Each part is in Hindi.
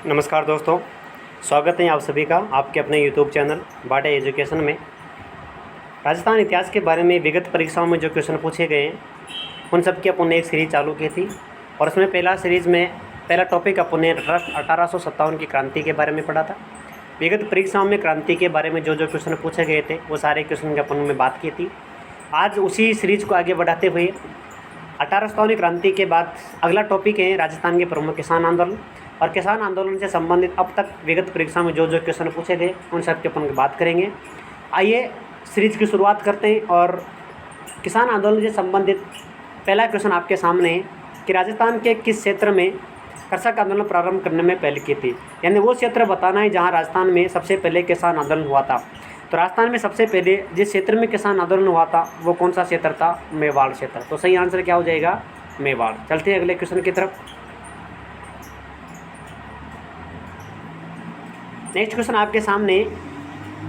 नमस्कार दोस्तों, स्वागत है आप सभी का आपके अपने यूट्यूब चैनल बाटा एजुकेशन में। राजस्थान इतिहास के बारे में विगत परीक्षाओं में जो क्वेश्चन पूछे गए हैं उन सब की अपन ने एक सीरीज़ चालू की थी और उसमें पहला टॉपिक अपन ने 1857 की क्रांति के बारे में पढ़ा था। विगत परीक्षाओं में क्रांति के बारे में जो जो क्वेश्चन पूछे गए थे वो सारे क्वेश्चन की अपन में बात की थी। आज उसी सीरीज़ को आगे बढ़ाते हुए 1857 क्रांति के बाद अगला टॉपिक है राजस्थान के प्रमुख किसान आंदोलन। और किसान आंदोलन से संबंधित अब तक विगत परीक्षा में जो जो क्वेश्चन पूछे गए उन सब के अपन बात करेंगे। आइए सीरीज की शुरुआत करते हैं। और किसान आंदोलन से संबंधित पहला क्वेश्चन आपके सामने है कि राजस्थान के किस क्षेत्र में कृषक आंदोलन प्रारंभ करने में पहल की थी, यानी वो क्षेत्र बताना है जहाँ राजस्थान में सबसे पहले किसान आंदोलन हुआ था। तो राजस्थान में सबसे पहले जिस क्षेत्र में किसान आंदोलन हुआ था वो कौन सा क्षेत्र था? मेवाड़ क्षेत्र। तो सही आंसर क्या हो जाएगा? मेवाड़। चलते हैं अगले क्वेश्चन की तरफ। नेक्स्ट क्वेश्चन आपके सामने,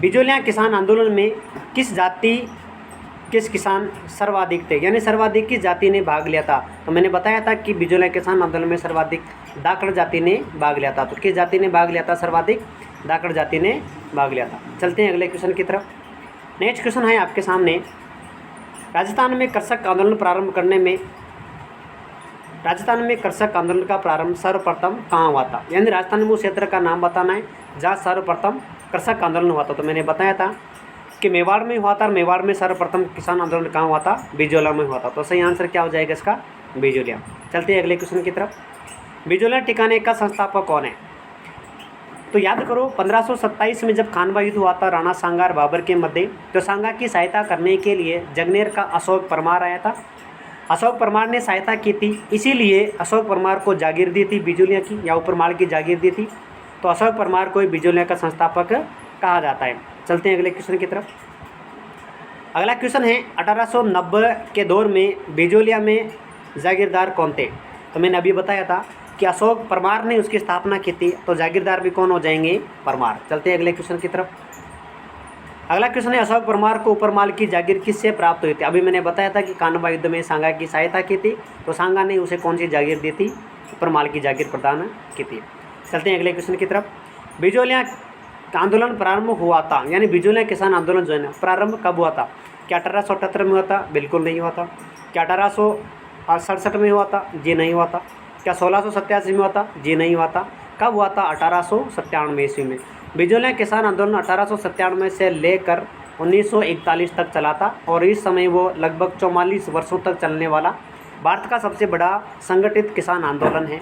बिजोलिया किसान आंदोलन में किस किसान सर्वाधिक थे, यानी सर्वाधिक किस जाति ने भाग लिया था? तो मैंने बताया था कि बिजोलिया किसान आंदोलन में सर्वाधिक दाकड़ जाति ने भाग लिया था। तो किस जाति ने भाग लिया था? सर्वाधिक दाकड़ जाति ने भाग लिया था। चलते हैं अगले क्वेश्चन की तरफ। नेक्स्ट क्वेश्चन है आपके सामने, राजस्थान में कृषक आंदोलन का प्रारंभ सर्वप्रथम कहाँ हुआ था? यानी राजस्थान में उस क्षेत्र का नाम बताना है जहाँ सर्वप्रथम कृषक आंदोलन हुआ था। तो मैंने बताया था कि मेवाड़ में हुआ था और मेवाड़ में सर्वप्रथम किसान आंदोलन कहाँ हुआ था? बिजोला में हुआ था। तो सही आंसर क्या हो जाएगा इसका? बिजोलिया। चलते हैं अगले क्वेश्चन की तरफ। बिजोलिया ठिकाने का संस्थापक कौन है? तो याद करो 1527 में जब खानवा युद्ध हुआ था राणा सांगा और बाबर के मध्य, तो सांगा की सहायता करने के लिए जगनेर का अशोक परमार आया था। अशोक परमार ने सहायता की थी, इसीलिए अशोक परमार को जागीर दी थी बिजोलिया की, या उपरमाल की जागीर दी थी। तो अशोक परमार को बिजोलिया का संस्थापक कहा जाता है। चलते हैं अगले क्वेश्चन की तरफ। अगला क्वेश्चन है 1890 के दौर में बिजोलिया में जागीरदार कौन थे? तो मैंने अभी बताया था कि अशोक परमार ने उसकी स्थापना की थी, तो जागीरदार भी कौन हो जाएंगे? परमार। चलते हैं अगले क्वेश्चन की तरफ। अगला क्वेश्चन है, अशोक परमार को उपरमाल की जागीर किससे प्राप्त हुई थी? अभी मैंने बताया था कि खानवा युद्ध में सांगा की सहायता की थी, तो सांगा ने उसे कौन सी जागीर दी थी? उपरमाल की जागीर प्रदान की थी। चलते हैं अगले क्वेश्चन की तरफ। बिजोलिया आंदोलन प्रारंभ हुआ था, यानी बिजोलिया किसान आंदोलन जो है ना प्रारंभ कब हुआ था? क्या 1878 में हुआ था? बिल्कुल नहीं हुआ था। क्या 1867 में हुआ था? जी नहीं हुआ था। क्या 1687 में हुआ था? जी नहीं हुआ था। कब हुआ था? 1897 ईस्वी में। बिजोलिया किसान आंदोलन 1897 से लेकर 1941 तक चला था और इस समय वो लगभग 44 वर्षों तक चलने वाला भारत का सबसे बड़ा संगठित किसान आंदोलन है।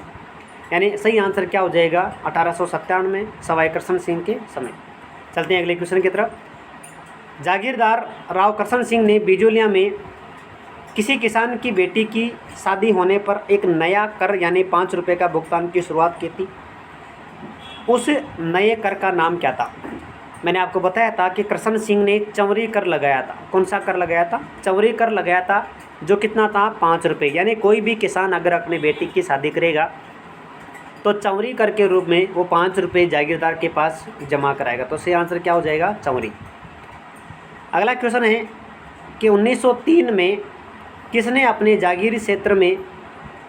यानी सही आंसर क्या हो जाएगा? 1897 में सवाई कृष्ण सिंह के समय। चलते हैं अगले क्वेश्चन की तरफ। जागीरदार राव कृष्ण सिंह ने बिजोलिया में किसी किसान की बेटी की शादी होने पर एक नया कर यानी 5 रुपये का भुगतान की शुरुआत की थी। उस नए कर का नाम क्या था? मैंने आपको बताया था कि कृष्ण सिंह ने चंवरी कर लगाया था। कौन सा कर लगाया था? चंवरी कर लगाया था, जो कितना था? 5 रुपये। यानी कोई भी किसान अगर अपनी बेटी की शादी करेगा तो चंवरी कर के रूप में वो 5 रुपये जागीरदार के पास जमा कराएगा। तो सही आंसर क्या हो जाएगा? चंवरी। अगला क्वेश्चन है कि 1903 में किसने अपने जागीरी क्षेत्र में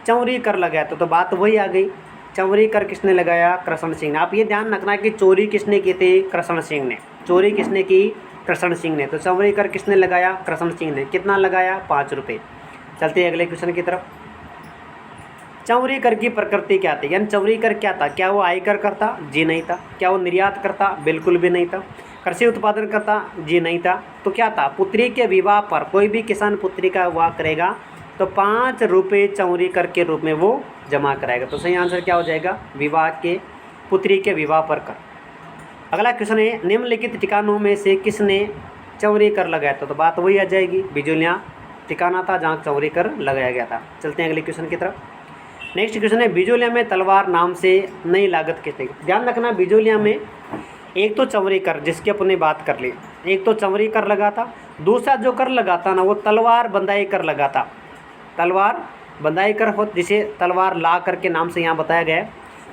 चंवरी कर लगाया था? तो बात वही आ गई, चंवरी कर किसने लगाया? कृष्ण सिंह ने। आप ये ध्यान रखना कि चोरी किसने की थी? कृष्ण सिंह ने। चोरी किसने की? कृष्ण सिंह ने। तो चंवरी कर किसने लगाया? कृष्ण सिंह ने। कितना लगाया? 5 रुपये। चलते हैं अगले क्वेश्चन की तरफ। चंवरी कर की प्रकृति क्या थी? यानी चंवरी कर क्या था? क्या वो आयकर करता? जी नहीं था। क्या वो निर्यात करता? बिल्कुल भी नहीं था। कृषि उत्पादन करता? जी नहीं था। तो क्या था? पुत्री के विवाह पर कोई भी किसान पुत्री का विवाह करेगा तो 5 रुपये चंवरी कर के रूप में वो जमा कराएगा। तो सही आंसर क्या हो जाएगा? पुत्री के विवाह पर कर। अगला क्वेश्चन है, निम्नलिखित ठिकानों में से किसने चंवरी कर लगाया था? तो बात वही आ जाएगी, बिजोलिया ठिकाना था जहाँ चंवरी कर लगाया गया था। चलते हैं अगले क्वेश्चन की तरफ। नेक्स्ट क्वेश्चन है, बिजोलिया में तलवार नाम से नई लागत किसने? ध्यान रखना, बिजोलिया में एक तो चंवरी कर जिसकी अपने बात कर ली, एक तो चंवरी कर लगा था, दूसरा जो कर लगा था ना वो तलवार बंदाई कर लगा था। तलवार बंदाई कर हो, जिसे तलवार ला कर के नाम से यहाँ बताया गया है।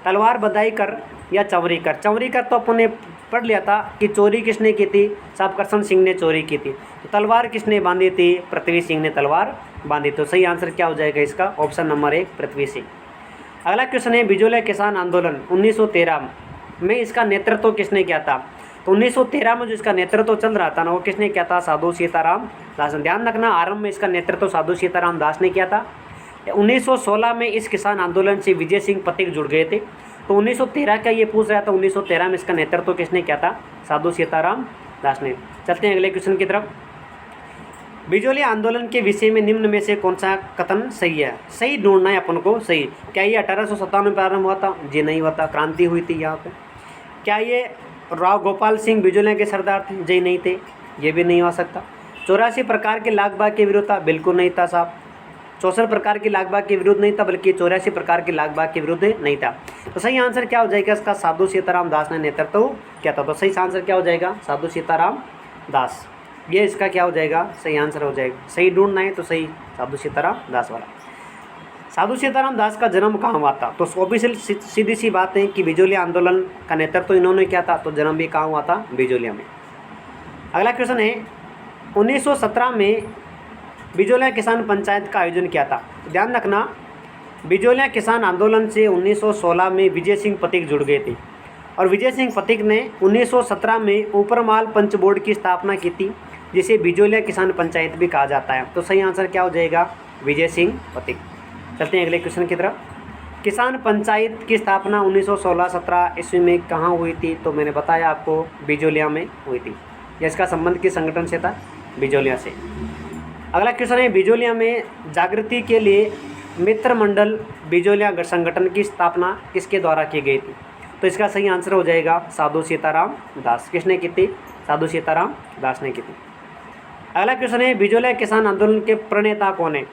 तलवार बंदाई कर या चंवरी कर। चंवरी कर तो अपने पढ़ लिया था कि चोरी किसने की थी? साहब कृष्ण सिंह ने चोरी की थी। तो तलवार किसने बांधी थी? पृथ्वी सिंह ने तलवार बांधी। तो सही आंसर क्या हो जाएगा इसका? Option number 1 Prithvi Singh. अगला क्वेश्चन है बिजोलिया किसान आंदोलन 1913 में इसका नेतृत्व किसने किया था? तो 1913 में जो इसका नेतृत्व चल रहा था ना, वो किसने किया था? साधु सीताराम दास ने। ध्यान रखना, आरंभ में इसका नेतृत्व साधु सीताराम दास ने किया था। 1916 में इस किसान आंदोलन से विजय सिंह पथिक जुड़ गए थे। तो 1913 का ये पूछ रहा था, 1913 में इसका नेतृत्व किसने किया था? साधु सीताराम दास ने। चलते हैं अगले क्वेश्चन की तरफ। बिजोलिया आंदोलन के विषय में निम्न में से कौन सा कथन सही है? सही ढूंढना है अपन को, सही। क्या ये 1857 में प्रारंभ हुआ था? जी नहीं हुआ था, क्रांति हुई थी यहाँ पे। क्या ये राव गोपाल सिंह बिजोलिया के सरदार थे? जी नहीं थे, ये भी नहीं हो सकता। 84 प्रकार के लाग बाग के विरुद्ध था? बिल्कुल नहीं था साहब। 64 प्रकार की लाग बाग के विरुद्ध नहीं था, बल्कि 84 प्रकार के लाग बाग के विरुद्ध नहीं था। तो सही आंसर क्या हो जाएगा इसका? साधु सीताराम दास ने नेतृत्व किया था। तो सही आंसर क्या हो जाएगा? साधु सीताराम दास। ये इसका क्या हो जाएगा? सही आंसर हो जाएगा। सही ढूंढना है तो सही साधु सीताराम दास वाला। साधु सीताराम दास का जन्म कहाँ हुआ था? तो ऑब्वियसली सीधी सी बात है कि बिजोलिया आंदोलन का नेतृत्व तो इन्होंने किया था, तो जन्म भी कहाँ हुआ था? बिजोलिया में। अगला क्वेश्चन है 1917 में बिजोलिया किसान पंचायत का आयोजन किया था। ध्यान रखना, बिजोलिया किसान आंदोलन से 1916 में विजय सिंह पथिक जुड़ गए थे और विजय सिंह पथिक ने 1917 में ऊपरमाल पंच बोर्ड की स्थापना की थी, जिसे बिजोलिया किसान पंचायत भी कहा जाता है। तो सही आंसर क्या हो जाएगा? विजय सिंह पथिक। चलते हैं अगले क्वेश्चन की तरफ। किसान पंचायत की स्थापना 1916-17 ईस्वी में कहाँ हुई थी? तो मैंने बताया आपको, बिजोलिया में हुई थी। या इसका संबंध किस संगठन से था? बिजोलिया से। अगला क्वेश्चन है बिजोलिया में जागृति के लिए मित्र मंडल बिजोलिया संगठन की स्थापना किसके द्वारा की गई थी? तो इसका सही आंसर हो जाएगा साधु सीताराम दास। किसने की थी? साधु सीताराम दास ने की थी। अगला क्वेश्चन है बिजोलिया किसान आंदोलन के प्रणेता कौन है?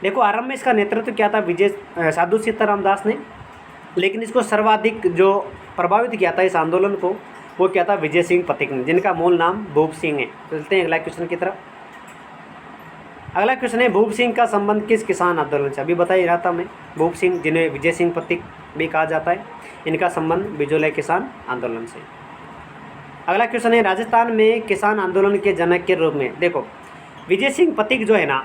देखो, आरंभ में इसका नेतृत्व किया था साधु सीताराम दास ने, लेकिन इसको सर्वाधिक जो प्रभावित किया था इस आंदोलन को, वो क्या था? विजय सिंह पथिक ने, जिनका मूल नाम भूप सिंह है। चलते हैं अगला क्वेश्चन की तरफ। अगला क्वेश्चन है भूप सिंह का संबंध किस किसान आंदोलन से? अभी बता ही रहा था मैं, भूप सिंह जिन्हें विजय सिंह पथिक भी कहा जाता है, इनका संबंध बिजोलिया किसान आंदोलन से। अगला क्वेश्चन है राजस्थान में किसान आंदोलन के जनक के रूप में। देखो, विजय सिंह पथिक जो है ना,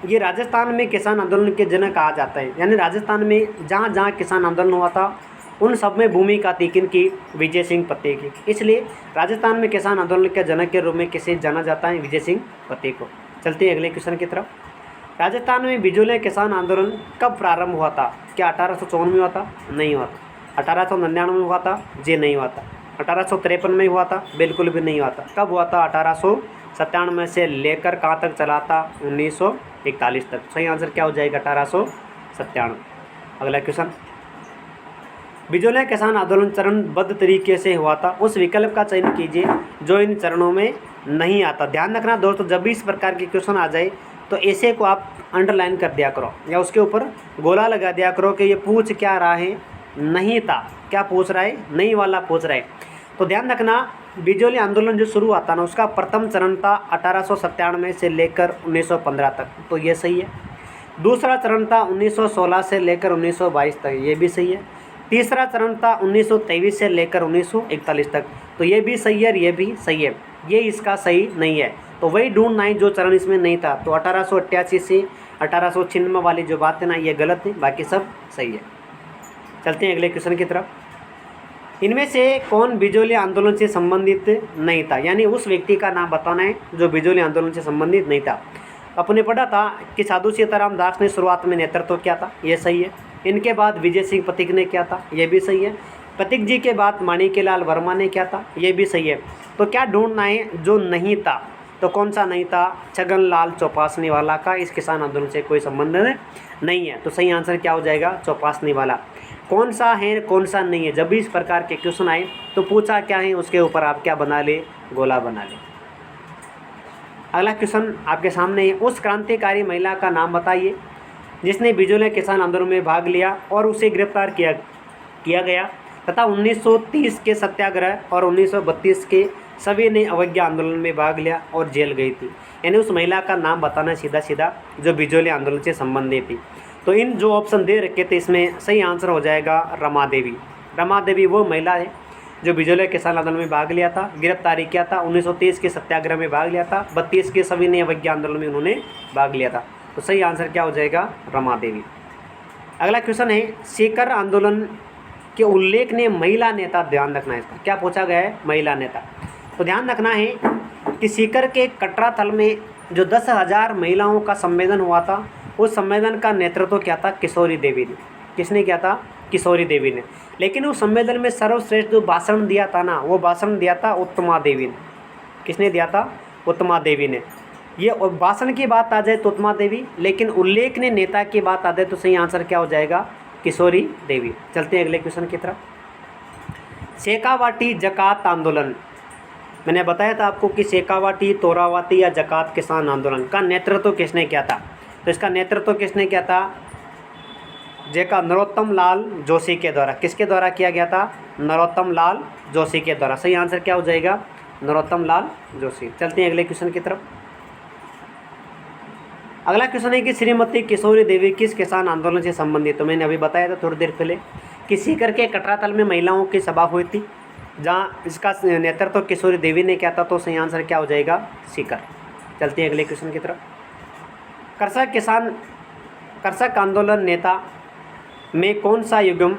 ये राजस्थान में किसान आंदोलन के जनक कहा जाता है। यानी राजस्थान में जहाँ जहाँ किसान आंदोलन हुआ था उन सब में भूमिका थी किनकी? विजय सिंह पथिक की। इसलिए राजस्थान में किसान आंदोलन के जनक के रूप में किसे जाना जाता है? विजय सिंह पथिक को। चलते हैं अगले क्वेश्चन की तरफ। राजस्थान में बिजोलिया किसान आंदोलन कब प्रारंभ हुआ था? क्या 1854 में हुआ था? नहीं हुआ था। 1899 में हुआ था? जी नहीं हुआ था। 1853 में हुआ था? बिल्कुल भी नहीं हुआ था। कब हुआ था? 1897 से लेकर कहाँ तक चला था? 1941 तक। सही आंसर क्या हो जाएगा? 1897। अगला क्वेश्चन, बिजोलिया किसान आंदोलन चरणबद्ध तरीके से हुआ था, उस विकल्प का चयन कीजिए जो इन चरणों में नहीं आता। ध्यान रखना दोस्तों, जब भी इस प्रकार के क्वेश्चन आ जाए तो ऐसे को आप अंडरलाइन कर दिया करो या उसके ऊपर गोला लगा दिया करो कि ये पूछ क्या रहा है? नहीं था। क्या पूछ रहा है? नहीं वाला पूछ रहा है। तो ध्यान रखना, बिजोलिया आंदोलन जो शुरू हुआ था ना, उसका प्रथम चरण था 1897 से लेकर 1915 तक, तो ये सही है। दूसरा चरण था 1916 से लेकर 1922 तक, ये भी सही है। तीसरा चरण था 1923 से लेकर 1941 तक, तो ये भी सही है और ये भी सही है। ये इसका सही नहीं है, तो वही ढूंढना है जो चरण इसमें नहीं था। तो 1888 से 1896 वाली जो बात है ना, ये गलत है, बाकी सब सही है। चलते हैं अगले क्वेश्चन की तरफ। इनमें से कौन बिजोलिया आंदोलन से संबंधित नहीं था? यानी उस व्यक्ति का नाम बताना है जो बिजोलिया आंदोलन से संबंधित नहीं था। अपने पढ़ा था कि साधु सीताराम दास ने शुरुआत में नेतृत्व किया था, ये सही है। इनके बाद विजय सिंह पथिक ने किया था, ये भी सही है। पथिक जी के बाद माणिक्यलाल वर्मा ने किया था, ये भी सही है। तो क्या ढूंढना है जो नहीं था? तो कौन सा नहीं था? छगनलाल चौपासनी वाला का इस किसान आंदोलन से कोई संबंध नहीं है। तो सही आंसर क्या हो जाएगा? चौपासनी वाला। कौन सा है कौन सा नहीं है, जब भी इस प्रकार के क्वेश्चन आए तो पूछा क्या है, उसके ऊपर आप क्या बना ले? गोला बना ले। अगला क्वेश्चन आपके सामने है, उस क्रांतिकारी महिला का नाम बताइए जिसने बिजोलिया किसान आंदोलन में भाग लिया और उसे गिरफ्तार किया गया तथा 1930 के सत्याग्रह और 1932 के सविनय अवज्ञा आंदोलन में भाग लिया और जेल गई थी। यानी उस महिला का नाम बताना सीधा सीधा जो बिजोलिया आंदोलन से संबंधित थी। तो इन जो ऑप्शन दे रखे थे इसमें सही आंसर हो जाएगा रमा देवी। रमा देवी वो महिला है जो बिजोलिया किसान आंदोलन में भाग लिया था, गिरफ्तारी किया था, 1930 के सत्याग्रह में भाग लिया था, 32 के सविनय अवज्ञा आंदोलन में उन्होंने भाग लिया था। तो सही आंसर क्या हो जाएगा? रमा देवी। अगला क्वेश्चन है सीकर आंदोलन के उल्लेख ने महिला नेता, ध्यान रखना है इसका, क्या पूछा गया है, महिला नेता। तो ध्यान रखना है कि सीकर के कटरा थल में जो 10,000 महिलाओं का सम्मेलन हुआ था, उस सम्मेलन का नेतृत्व क्या था, किशोरी देवी ने। किसने किया था, किशोरी देवी ने। लेकिन उस सम्मेलन में सर्वश्रेष्ठ जो भाषण दिया था ना, वो भाषण दिया था उत्तमा देवी ने। किसने दिया था, उत्तमा देवी ने। ये भाषण की बात आ जाए तो उत्तमा देवी, लेकिन उल्लेख ने नेता की बात आ जाए तो सही आंसर क्या हो जाएगा, किशोरी देवी। चलते हैं अगले क्वेश्चन की तरफ। शेखावाटी जकात आंदोलन, मैंने बताया था आपको कि शेखावाटी, तोरावाटी या जकात किसान आंदोलन का नेतृत्व किसने किया था। तो इसका नेतृत्व किसने किया था, जेका नरोत्तम लाल जोशी के द्वारा। किसके द्वारा किया गया था, नरोत्तम लाल जोशी के द्वारा। सही आंसर क्या हो जाएगा, नरोत्तम लाल जोशी। चलते हैं अगले क्वेश्चन की तरफ। अगला क्वेश्चन है कि श्रीमती किशोरी देवी किस किसान आंदोलन से संबंधित। तो मैंने अभी बताया था थोड़ी देर पहले कि सीकर के कटरातल में महिलाओं की सभा हुई थी, जहाँ इसका नेतृत्व किशोरी देवी ने किया था। तो सही आंसर क्या हो जाएगा, सीकर। चलते हैं अगले क्वेश्चन की तरफ। कृषक आंदोलन नेता में कौन सा युग्म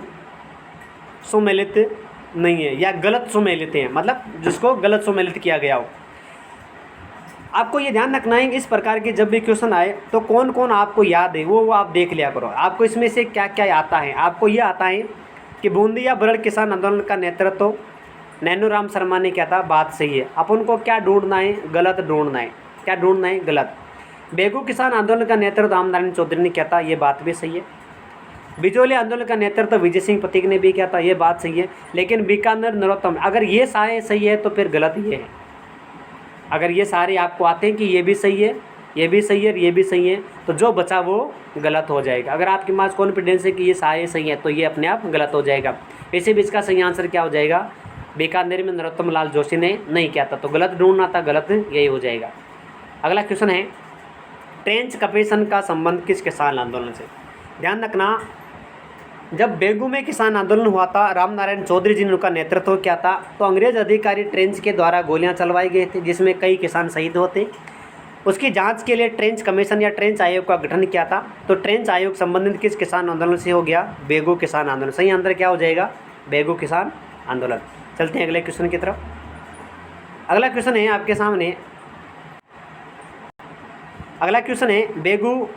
सुमेलित नहीं है या गलत सुमेलित है, मतलब जिसको गलत सुमेलित किया गया हो। आपको ये ध्यान रखना है कि इस प्रकार के जब भी क्वेश्चन आए तो कौन कौन आपको याद है वो आप देख लिया करो। आपको इसमें से क्या क्या आता है। आपको ये आता है कि बूंदी या बरड़ किसान आंदोलन का नेतृत्व नैनूराम शर्मा ने किया था, बात सही है। अपन को क्या ढूंढना है, गलत ढूंढना है। क्या ढूंढना है, गलत। बेगू किसान आंदोलन का नेतृत्व रामनारायण चौधरी ने किया था, ये बात भी सही है। बिजोली आंदोलन का नेतृत्व विजय सिंह पथिक ने भी किया था, ये बात सही है। लेकिन बीकानेर नरोत्तम, अगर ये सारे सही है तो फिर गलत ये है। अगर ये सारे आपको आते हैं कि ये भी सही है, ये भी सही है और ये भी सही है, तो जो बचा वो गलत हो जाएगा। अगर आपके पास कॉन्फिडेंस है कि ये सारे सही है तो ये अपने आप गलत हो जाएगा। वैसे भी इसका सही आंसर क्या हो जाएगा, बीकानेर में नरोत्तम लाल जोशी ने नहीं किया था, तो गलत ढूंढना था, गलत यही हो जाएगा। अगला क्वेश्चन है ट्रेंच कमीशन का संबंध किस किसान आंदोलन से। ध्यान रखना, जब बेगू में किसान आंदोलन हुआ था, रामनारायण चौधरी जी ने उनका नेतृत्व किया था, तो अंग्रेज अधिकारी ट्रेंच के द्वारा गोलियां चलवाई गई थी, जिसमें कई किसान शहीद होते। उसकी जांच के लिए ट्रेंच कमीशन या ट्रेंच आयोग का गठन किया था। तो ट्रेंच आयोग संबंधित किस किसान आंदोलन से हो गया, बेगू किसान आंदोलन। सही आंसर क्या हो जाएगा, बेगू किसान आंदोलन। चलते हैं अगले क्वेश्चन की तरफ। अगला क्वेश्चन है आपके सामने, अगला क्वेश्चन है बेगू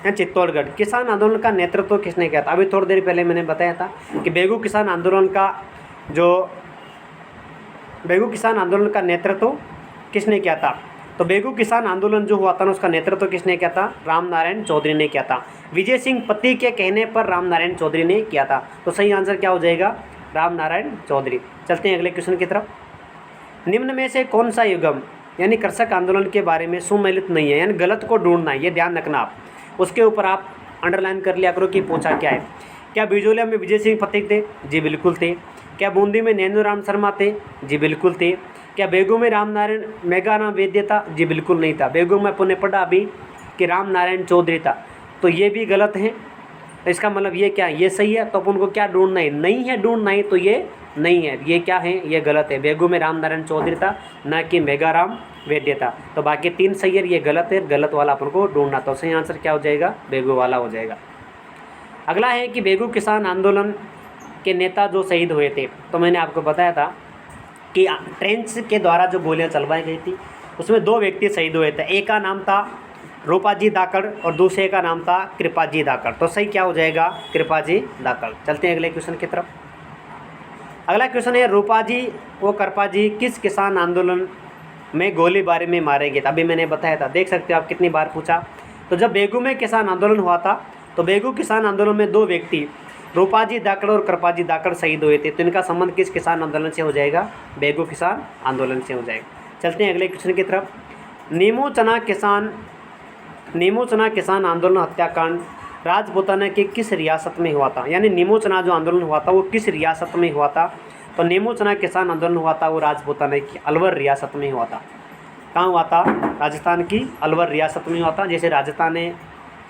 चित्तौड़गढ़ किसान आंदोलन का नेतृत्व किसने किया था। अभी थोड़ी देर पहले मैंने बताया था कि बेगू किसान आंदोलन का नेतृत्व किसने किया था। तो बेगू किसान आंदोलन जो हुआ था ना, उसका नेतृत्व किसने किया था, रामनारायण चौधरी ने किया था। विजय सिंह पति के कहने पर रामनारायण चौधरी ने किया था। तो सही आंसर क्या हो जाएगा, रामनारायण चौधरी। चलते हैं अगले क्वेश्चन की तरफ। निम्न में से कौन सा युग्म यानी कृषक आंदोलन के बारे में सुमेलित नहीं है, यानी गलत को ढूंढना है, ये ध्यान रखना आप। उसके ऊपर आप अंडरलाइन कर लिया करो कि पूछा क्या है। क्या बिजोलिया में विजय सिंह पथिक थे, जी बिल्कुल थे। क्या बूंदी में नैनूराम शर्मा थे, जी बिल्कुल थे। क्या बेगू में रामनारायण मेघाराम वैद्य था, जी बिल्कुल नहीं था। बेगू में अपन ने पढ़ा अभी कि रामनारायण चौधरी था, तो ये भी गलत है। इसका मतलब ये क्या है, ये सही है। तो अपन को क्या ढूंढना है, नहीं है ढूंढना है, तो ये नहीं है, ये क्या है, ये गलत है। बेगू में रामनारायण चौधरी था, न कि मेघाराम वैद्य था। तो बाकी तीन सही है, ये गलत है, गलत वाला अपन को ढूंढना। तो सही आंसर क्या हो जाएगा, बेगू वाला हो जाएगा। अगला है कि बेगू किसान आंदोलन के नेता जो शहीद हुए थे, तो मैंने आपको बताया था कि ट्रेंच के द्वारा जो गोलियां चलवाई गई थी उसमें दो व्यक्ति शहीद हुए थे। एक का नाम था रूपाजी धाकड़ और दूसरे का नाम था कृपाजी धाकड़। तो सही क्या हो जाएगा, कृपाजी धाकड़। चलते हैं अगले क्वेश्चन की तरफ। अगला क्वेश्चन है रूपाजी व कृपाजी किस किसान आंदोलन में गोलीबारी में मारे गए थे। अभी मैंने बताया था, देख सकते हो आप कितनी बार पूछा। तो जब बेगू में किसान आंदोलन हुआ था, तो बेगू किसान आंदोलन में दो व्यक्ति रूपाजी धाकड़ और कृपाजी धाकड़ शहीद हुए थे। तो इनका संबंध किस किसान आंदोलन से हो जाएगा, बेगू किसान आंदोलन से हो जाएगा। चलते हैं अगले क्वेश्चन की तरफ। नीमू चना किसान आंदोलन हत्याकांड राजपूताना की किस रियासत में हुआ था, यानी नीमू चना जो आंदोलन हुआ था वो किस रियासत में हुआ था। तो नीमू चना किसान आंदोलन हुआ था वो राजपूताना की अलवर रियासत में हुआ था। कहाँ हुआ था, राजस्थान की अलवर रियासत में हुआ था। जैसे राजस्थान ने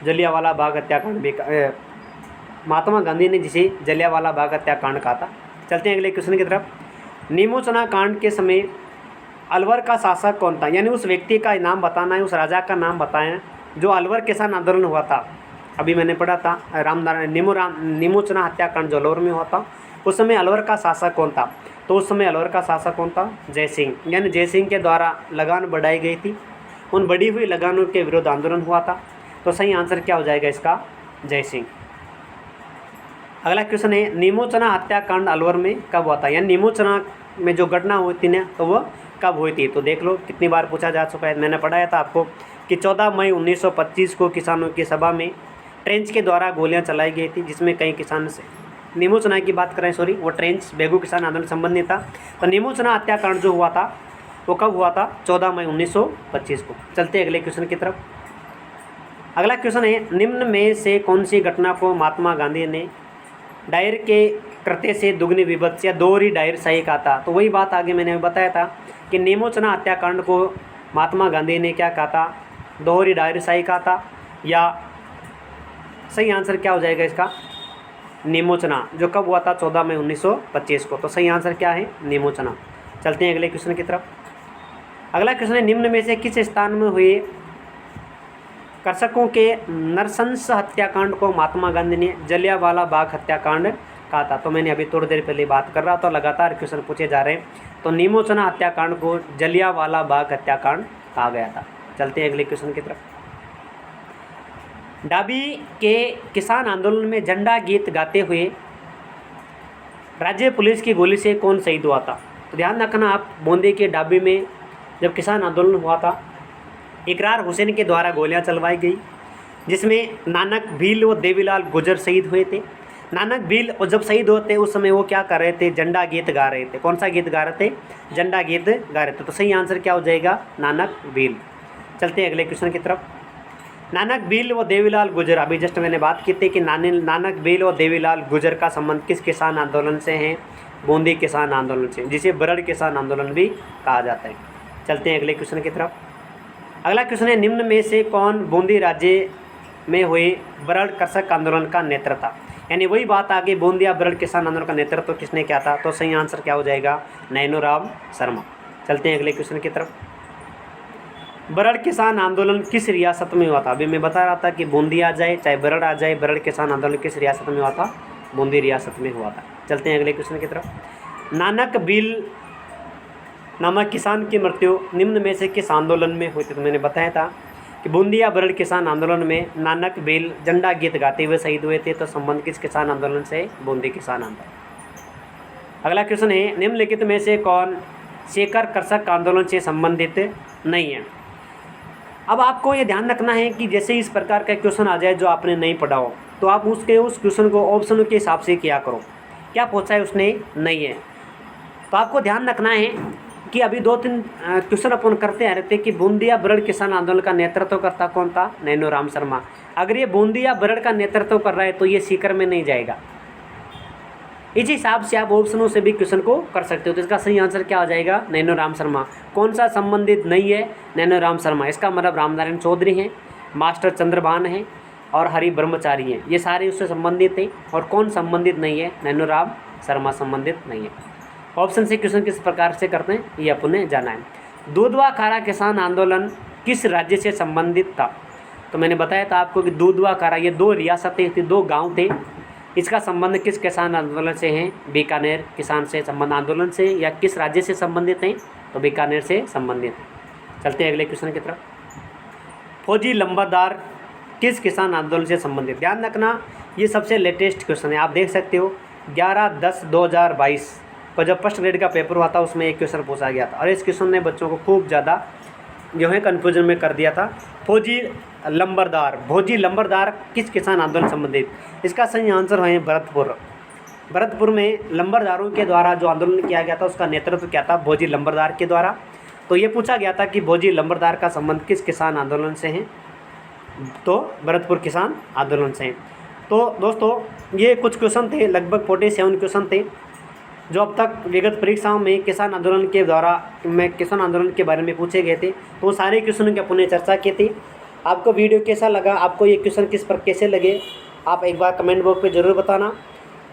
जलियांवाला बाग हत्याकांड, महात्मा गांधी ने जिसे जलियांवाला बाग हत्याकांड कहा था। चलते हैं अगले क्वेश्चन की तरफ। नीमू चना कांड के समय अलवर का शासक कौन था, यानी उस व्यक्ति का नाम बताना है, उस राजा का नाम बताएं जो अलवर किसान आंदोलन हुआ था अभी मैंने पढ़ा था नीमूचना हत्याकांड जो अलवर में हुआ था, उस समय अलवर का शासक कौन था? तो उस समय अलवर का शासक कौन था? जय सिंह। यानी जय सिंह के द्वारा लगान बढ़ाई गई थी, उन बढ़ी हुई लगानों के विरुद्ध आंदोलन हुआ था। तो सही आंसर क्या हो जाएगा इसका? जय सिंह। अगला क्वेश्चन है नीमूचना हत्याकांड अलवर में कब हुआ था? यानी नीमूचना में जो घटना हुई थी ना, तो वो कब हुई थी? तो देख लो कितनी बार पूछा जा चुका है। मैंने पढ़ाया था आपको कि 14 मई 1925 को किसानों की सभा में ट्रेंच के द्वारा गोलियां चलाई गई थी, जिसमें कई किसान से नीमूचना की बात करें, सॉरी वो ट्रेंच बेगू किसान आंदोलन संबंधी था। तो नीमूचना हत्याकांड जो हुआ था वो कब हुआ था? 14 मई 1925 को। चलते अगले क्वेश्चन की तरफ। अगला क्वेश्चन है निम्न में से कौन सी घटना को महात्मा गांधी ने डायर के कृत्य से दुगनी विभत्स या दोहरी डायरशाही कहा था? तो वही बात आगे मैंने बताया था कि नीमूचना हत्याकांड को महात्मा गांधी ने क्या कहा था? दोहरी डायरशाही कहा था। या सही आंसर क्या हो जाएगा इसका? नीमूचना, जो कब हुआ था? 14 मई 1925 को। तो सही आंसर क्या है? नीमूचना। चलते हैं अगले क्वेश्चन की तरफ। अगला क्वेश्चन है निम्न में से किस स्थान में हुए कृषकों के नरसंस हत्याकांड को महात्मा गांधी ने जलियांवाला बाग हत्याकांड कहा था? तो मैंने अभी थोड़ी देर पहले बात कर रहा था, लगातार क्वेश्चन पूछे जा रहे हैं। तो नीमूचना हत्याकांड को जलियांवाला बाग हत्याकांड कहा गया था। चलते हैं अगले क्वेश्चन की तरफ। डाबी के किसान आंदोलन में झंडा गीत गाते हुए राज्य पुलिस की गोली से कौन शहीद हुआ था? तो ध्यान रखना आप, बूंदी के डाबी में जब किसान आंदोलन हुआ था, इकरार हुसैन के द्वारा गोलियां चलवाई गई, जिसमें नानक भील व देवीलाल गुजर शहीद हुए थे। नानक भील और जब शहीद होते उस समय वो क्या कर रहे थे? झंडा गीत गा रहे थे। कौन सा गीत गा रहे थे? झंडा गीत गा रहे थे। तो सही आंसर क्या हो जाएगा? नानक भील। चलते हैं अगले क्वेश्चन की तरफ। नानक भील व देवीलाल गुजर, अभी जस्ट मैंने बात की थी कि नानक भील और देवीलाल गुजर का संबंध किस किसान आंदोलन से है? बूंदी किसान आंदोलन से, जिसे बरड़ किसान आंदोलन भी कहा जाता है। चलते हैं अगले क्वेश्चन की तरफ। अगला क्वेश्चन है निम्न में से कौन बूंदी राज्य में हुए बरड़ कृषक आंदोलन का नेतृत्व था? यानी वही बात आगे, बूंदिया बरड़ किसान आंदोलन का नेतृत्व किसने किया था? तो सही आंसर क्या हो जाएगा? नैनूराम शर्मा। चलते हैं अगले क्वेश्चन की तरफ। बरड़ किसान आंदोलन किस रियासत में हुआ था? अभी मैं बता रहा था कि बूंदी आ जाए चाहे बरड़ आ जाए, बरड़ किसान आंदोलन किस रियासत में हुआ था? बूंदी रियासत में हुआ था। चलते हैं अगले क्वेश्चन की तरफ। नानक भील नामक किसान की मृत्यु निम्न में से किस आंदोलन में हुई थी? तो मैंने बताया था कि बूंदिया बरड़ किसान आंदोलन में नानक भील झंडा गीत गाते हुए शहीद हुए थे। तो संबंध किस किसान आंदोलन से? बूंदी किसान आंदोलन। अगला क्वेश्चन है निम्नलिखित में से कौन शेखर कृषक आंदोलन से संबंधित नहीं है? अब आपको ये ध्यान रखना है कि जैसे इस प्रकार का क्वेश्चन आ जाए जो आपने नहीं पढ़ा हो, तो आप उस क्वेश्चन को ऑप्शनों के हिसाब से किया करो। क्या पूछा है उसने? नहीं है। तो आपको ध्यान रखना है कि अभी 2-3 क्वेश्चन अपन करते आ रहे थे कि बूंदिया बरड़ किसान आंदोलन का नेतृत्व करता कौन था? नैनूराम शर्मा। अगर ये बूंदिया बरड़ का नेतृत्व कर रहा है तो ये सीकर में नहीं जाएगा। इस हिसाब से आप ऑप्शनों से भी क्वेश्चन को कर सकते हो। तो इसका सही आंसर क्या हो जाएगा? नैनूराम शर्मा। कौन सा संबंधित नहीं है? नैनूराम शर्मा। इसका मतलब रामनारायण चौधरी हैं, मास्टर चंद्रभान हैं और हरि ब्रह्मचारी हैं, ये सारे उससे संबंधित हैं। और कौन संबंधित नहीं है? नैनूराम शर्मा संबंधित नहीं है। ऑप्शन से क्वेश्चन किस प्रकार से करते हैं ये अपन ने जाना है। दूधवा खारा किसान आंदोलन किस राज्य से संबंधित था? तो मैंने बताया था आपको कि दूधवा खारा ये 2 रियासतें थी, 2 गाँव थे। इसका संबंध किस किसान आंदोलन से है? बीकानेर किसान से संबंध आंदोलन से। या किस राज्य से संबंधित हैं? तो बीकानेर से संबंधित। चलते हैं अगले क्वेश्चन की तरफ। फौजी लंबरदार किस किसान आंदोलन से संबंधित? ध्यान रखना ये सबसे लेटेस्ट क्वेश्चन है, आप देख सकते हो 11/10/2022 पर जब फर्स्ट ग्रेड का पेपर हुआ था उसमें एक क्वेश्चन पूछा गया था और इस क्वेश्चन ने बच्चों को खूब ज़्यादा जो है कन्फ्यूजन में कर दिया था। फौजी लंबरदार किस किसान आंदोलन संबंधित? इसका सही आंसर है भरतपुर में लंबरदारों के द्वारा जो आंदोलन किया गया था उसका नेतृत्व किया था भोजी लंबरदार के द्वारा। तो ये पूछा गया था कि भोजी लंबरदार का संबंध किस किसान आंदोलन से है? तो भरतपुर किसान आंदोलन से है। तो दोस्तों ये कुछ क्वेश्चन थे, लगभग 47 क्वेश्चन थे जो अब तक विगत परीक्षाओं में किसान आंदोलन के द्वारा किसान आंदोलन के बारे में पूछे गए थे। तो सारे क्वेश्चनों की अपन ने चर्चा की थी। आपको वीडियो कैसा लगा, आपको ये क्वेश्चन किस पर कैसे लगे, आप एक बार कमेंट बॉक्स पे ज़रूर बताना।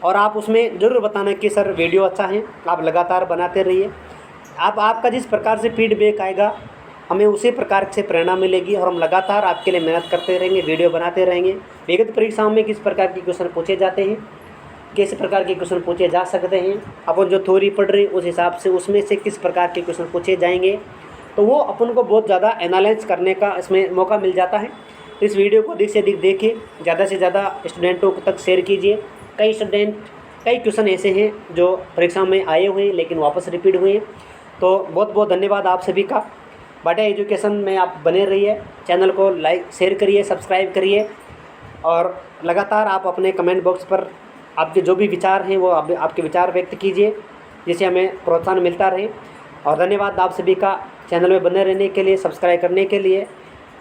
और आप उसमें ज़रूर बताना कि सर वीडियो अच्छा है, आप लगातार बनाते रहिए। आपका जिस प्रकार से फीडबैक आएगा हमें उसी प्रकार से प्रेरणा मिलेगी और हम लगातार आपके लिए मेहनत करते रहेंगे, वीडियो बनाते रहेंगे। व्यक्तिगत परीक्षाओं में किस प्रकार के क्वेश्चन पूछे जाते हैं, किस प्रकार के क्वेश्चन पूछे जा सकते हैं, अपन जो थ्योरी पढ़ रहे हैं उस हिसाब से उसमें से किस प्रकार के क्वेश्चन पूछे जाएंगे, तो वो अपन को बहुत ज़्यादा एनालाइज करने का इसमें मौका मिल जाता है। तो इस वीडियो को अधिक से अधिक देखिए, ज़्यादा से ज़्यादा स्टूडेंटों तक शेयर कीजिए। कई क्वेश्चन ऐसे हैं जो परीक्षा में आए हुए हैं लेकिन वापस रिपीट हुए हैं। तो बहुत बहुत धन्यवाद आप सभी का। बाटा एजुकेशन में आप बने रहिए, चैनल को लाइक शेयर करिए, सब्सक्राइब करिए और लगातार आप अपने कमेंट बॉक्स पर आपके जो भी विचार हैं वो आपके विचार व्यक्त कीजिए, जिससे हमें प्रोत्साहन मिलता रहे। और धन्यवाद आप सभी का चैनल में बने रहने के लिए, सब्सक्राइब करने के लिए।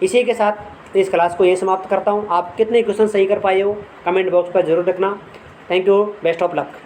इसी के साथ इस क्लास को यही समाप्त करता हूँ। आप कितने क्वेश्चन सही कर पाए हो कमेंट बॉक्स पर ज़रूर रखना। Thank you, best of luck.